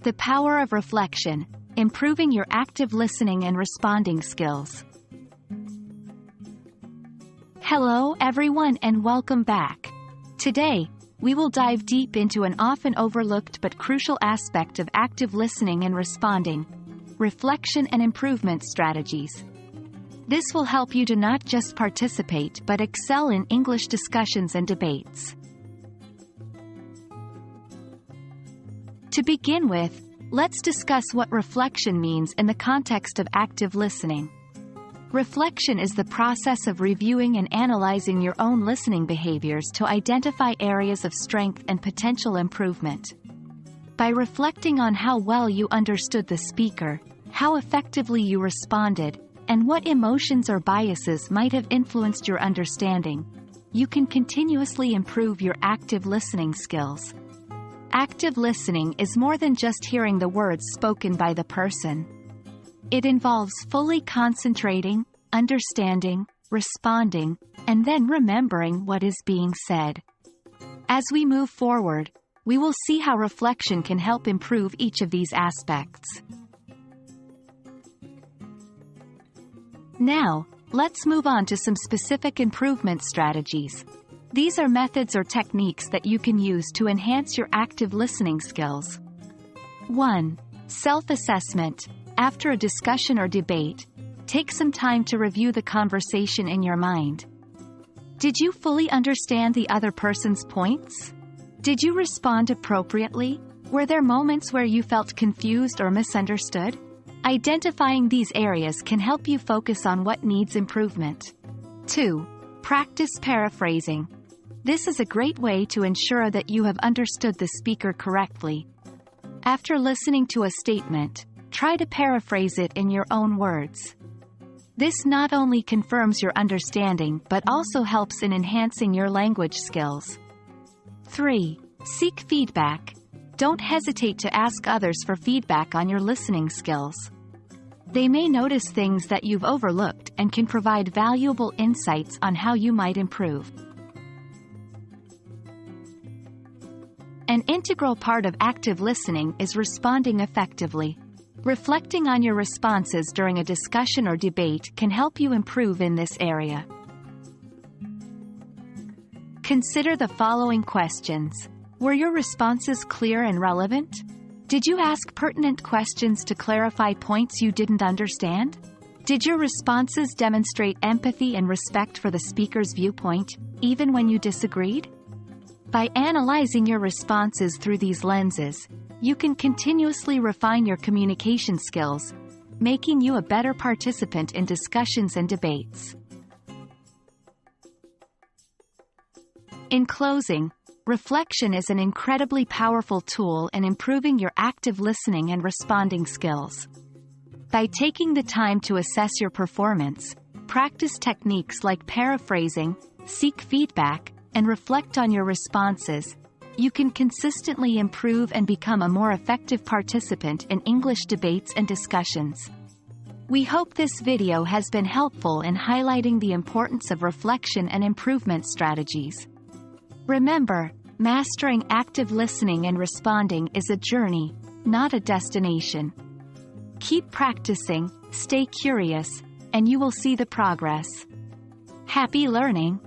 The power of reflection, improving your active listening and responding skills. Hello everyone and welcome back. Today, we will dive deep into an often overlooked but crucial aspect of active listening and responding: reflection and improvement strategies. This will help you to not just participate but excel in English discussions and debates. To begin with, let's discuss what reflection means in the context of active listening. Reflection is the process of reviewing and analyzing your own listening behaviors to identify areas of strength and potential improvement. By reflecting on how well you understood the speaker, how effectively you responded, and what emotions or biases might have influenced your understanding, you can continuously improve your active listening skills. Active listening is more than just hearing the words spoken by the person. It involves fully concentrating, understanding, responding, and then remembering what is being said. As we move forward, we will see how reflection can help improve each of these aspects. Now, let's move on to some specific improvement strategies. These are methods or techniques that you can use to enhance your active listening skills. 1. Self-assessment. After a discussion or debate, take some time to review the conversation in your mind. Did you fully understand the other person's points? Did you respond appropriately? Were there moments where you felt confused or misunderstood? Identifying these areas can help you focus on what needs improvement. 2. Practice paraphrasing. This is a great way to ensure that you have understood the speaker correctly. After listening to a statement, try to paraphrase it in your own words. This not only confirms your understanding but also helps in enhancing your language skills. 3. Seek feedback. Don't hesitate to ask others for feedback on your listening skills. They may notice things that you've overlooked and can provide valuable insights on how you might improve. An integral part of active listening is responding effectively. Reflecting on your responses during a discussion or debate can help you improve in this area. Consider the following questions. Were your responses clear and relevant? Did you ask pertinent questions to clarify points you didn't understand? Did your responses demonstrate empathy and respect for the speaker's viewpoint, even when you disagreed? By analyzing your responses through these lenses, you can continuously refine your communication skills, making you a better participant in discussions and debates. In closing, reflection is an incredibly powerful tool in improving your active listening and responding skills. By taking the time to assess your performance, practice techniques like paraphrasing, seek feedback, and reflect on your responses, you can consistently improve and become a more effective participant in English debates and discussions. We hope this video has been helpful in highlighting the importance of reflection and improvement strategies. Remember, mastering active listening and responding is a journey, not a destination. Keep practicing, stay curious, and you will see the progress. Happy learning!